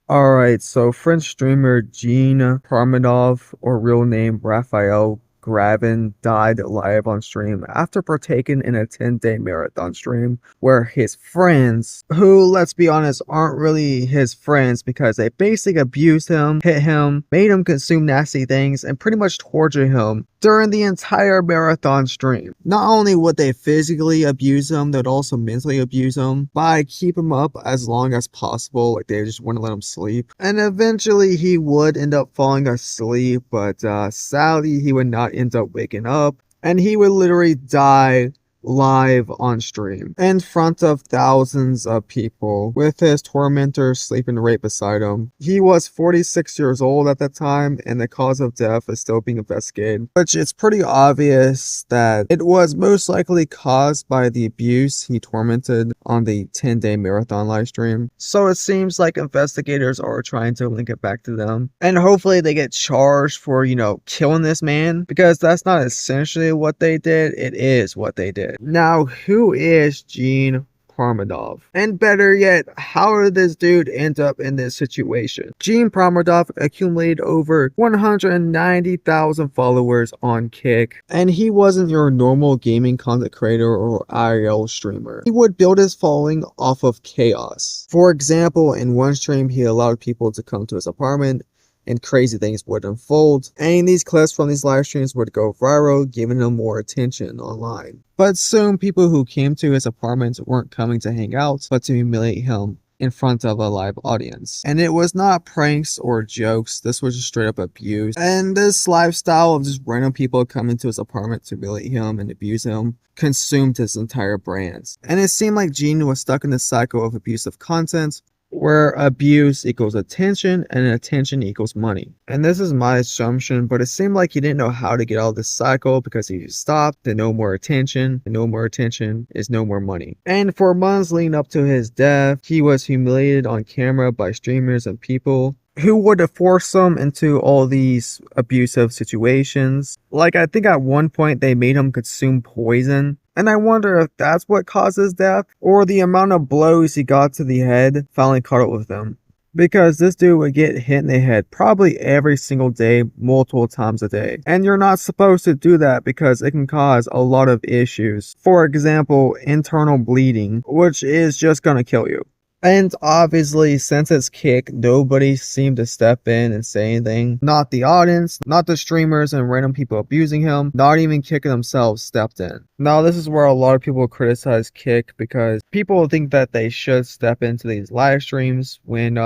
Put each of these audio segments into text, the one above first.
Alright, so French streamer Gene Parmenov, or real name Raphael Gravin, died live on stream after partaking in a 10-day marathon stream where his friends, who, let's be honest, aren't really his friends because they basically abused him, hit him, made him consume nasty things, and pretty much torture him during the entire marathon stream. Not only would they physically abuse him, they'd also mentally abuse him by keep him up as long as possible, like they just wouldn't let him sleep. And eventually he would end up falling asleep, but sadly he would not end up waking up, and he would literally die live on stream in front of thousands of people with his tormentor sleeping right beside him. He was 46 years old at the time, and the cause of death is still being investigated, which it's pretty obvious that it was most likely caused by the abuse he tormented on the 10-day marathon live stream. So it seems like investigators are trying to link it back to them, and hopefully they get charged for, killing this man, because that's not essentially what they did, it is what they did. Now, who is Gene Parmenov? And better yet, how did this dude end up in this situation? Gene Parmenov accumulated over 190,000 followers on Kick, and he wasn't your normal gaming content creator or IRL streamer. He would build his following off of chaos. For example, in one stream, he allowed people to come to his apartment, and crazy things would unfold, and these clips from these live streams would go viral, giving him more attention online. But soon, people who came to his apartment weren't coming to hang out, but to humiliate him in front of a live audience. And it was not pranks or jokes, this was just straight up abuse. And this lifestyle of just random people coming to his apartment to humiliate him and abuse him consumed his entire brand. And it seemed like Gene was stuck in this cycle of abusive content, where abuse equals attention and attention equals money. And this is my assumption, but it seemed like he didn't know how to get out of this cycle, because if you stop, then no more attention, and no more attention is no more money. And for months leading up to his death, he was humiliated on camera by streamers and people who would force him into all these abusive situations. Like, I think at one point they made him consume poison. And I wonder if that's what caused his death, or the amount of blows he got to the head finally caught up with him. Because this dude would get hit in the head probably every single day, multiple times a day. And you're not supposed to do that because it can cause a lot of issues. For example, internal bleeding, which is just gonna kill you. And obviously, since it's Kick, nobody seemed to step in and say anything. Not the audience, not the streamers and random people abusing him, not even Kick themselves stepped in. Now, this is where a lot of people criticize Kick, because people think that they should step into these live streams when,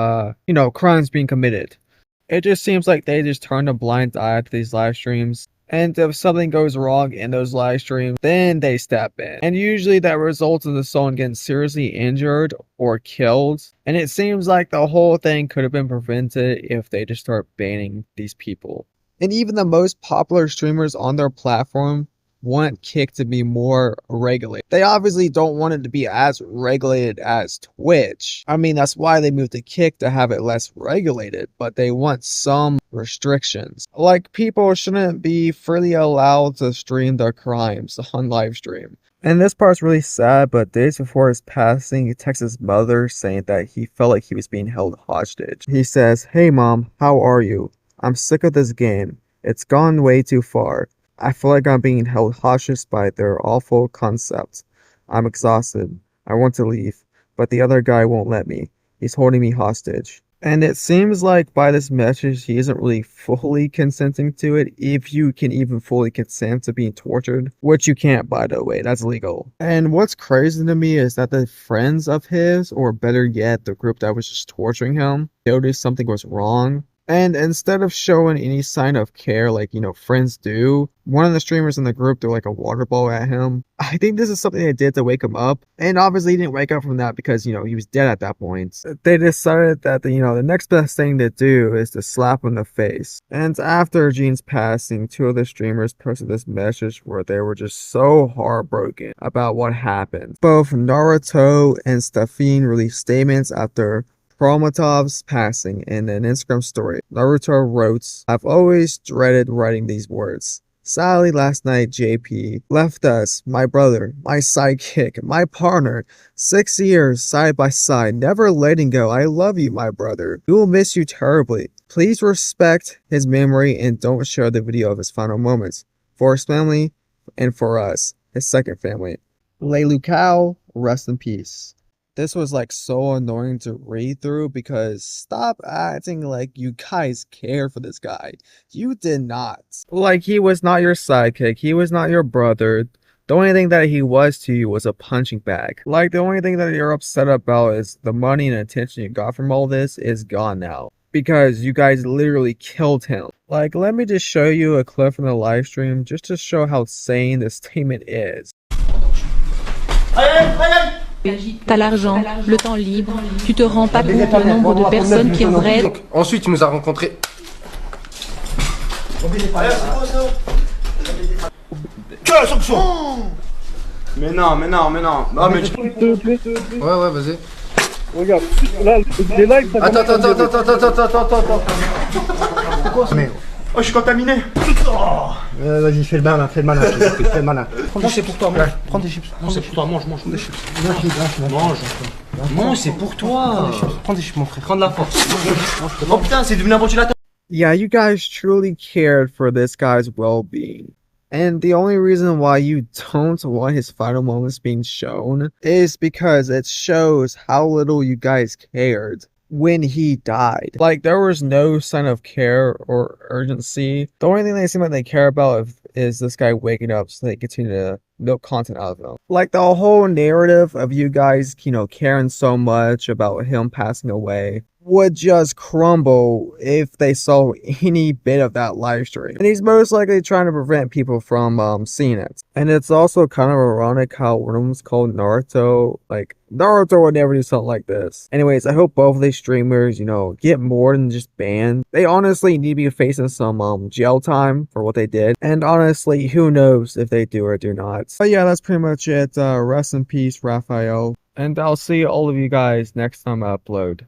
crimes being committed. It just seems like they just turn a blind eye to these live streams. And if something goes wrong in those live streams, then they step in. And usually that results in someone getting seriously injured or killed. And it seems like the whole thing could have been prevented if they just start banning these people. And even the most popular streamers on their platform want Kick to be more regulated. They obviously don't want it to be as regulated as Twitch. I mean, that's why they moved to Kick, to have it less regulated, but they want some restrictions. Like, people shouldn't be freely allowed to stream their crimes on live stream. And this part's really sad, but days before his passing, he texts his mother saying that he felt like he was being held hostage. He says, "Hey mom, how are you? I'm sick of this game. It's gone way too far. I feel like I'm being held hostage by their awful concepts. I'm exhausted. I want to leave, but the other guy won't let me. He's holding me hostage." And it seems like by this message, he isn't really fully consenting to it, if you can even fully consent to being tortured, which you can't, by the way, that's legal. And what's crazy to me is that the friends of his, or better yet, the group that was just torturing him, noticed something was wrong. And instead of showing any sign of care like, friends do, one of the streamers in the group threw like a water ball at him. I think this is something they did to wake him up. And obviously he didn't wake up from that because, he was dead at that point. They decided that, the next best thing to do is to slap him in the face. And after Gene's passing, two of the streamers posted this message where they were just so heartbroken about what happened. Both Naruto and Stefan released statements after Parmenov's passing. In an Instagram story, Naruto wrote, "I've always dreaded writing these words. Sadly, last night, JP left us, my brother, my sidekick, my partner, 6 years side by side, never letting go. I love you, my brother. We will miss you terribly. Please respect his memory and don't share the video of his final moments. For his family and for us, his second family. Lei Lucao, rest in peace. This was like so annoying to read through because stop acting like you guys care for this guy. You did not. Like, he was not your sidekick. He was not your brother. The only thing that he was to you was a punching bag. Like, the only thing that you're upset about is the money and attention you got from all this is gone now. Because you guys literally killed him. Like, let me just show you a clip from the live stream just to show how sane this statement is. T'as l'argent, le temps libre, tu te rends pas compte le nombre de personnes qui aimeraient... Donc, ensuite, il nous a rencontrés. Que sanction. Mais non. Non, mais tu... Ouais, vas-y. Regarde, là, les lives... Attends. Oh, je suis contaminé. Vas-y, fais le malin, fais le malin. Prends des chips pour toi, prends des chips. Non, c'est pour toi, mange des chips. Mange, c'est pour toi. Prends des chips, mon frère. Prends de la force. Oh putain, c'est devenu un ventilateur. Yeah, you guys truly cared for this guy's well-being. And the only reason why you don't want his final moments being shown is because it shows how little you guys cared when he died. Like, there was no sign of care or urgency. The only thing they seem like they care about is this guy waking up so they continue to milk content out of him. Like, the whole narrative of you guys, caring so much about him passing away would just crumble if they saw any bit of that live stream. And he's most likely trying to prevent people from seeing it. And it's also kind of ironic how one of them's called Naruto. Like, Naruto would never do something like this. Anyways, I hope both of these streamers, get more than just banned. They honestly need to be facing some jail time for what they did. And honestly, who knows if they do or do not. But yeah, that's pretty much it. Rest in peace, Raphael. And I'll see all of you guys next time I upload.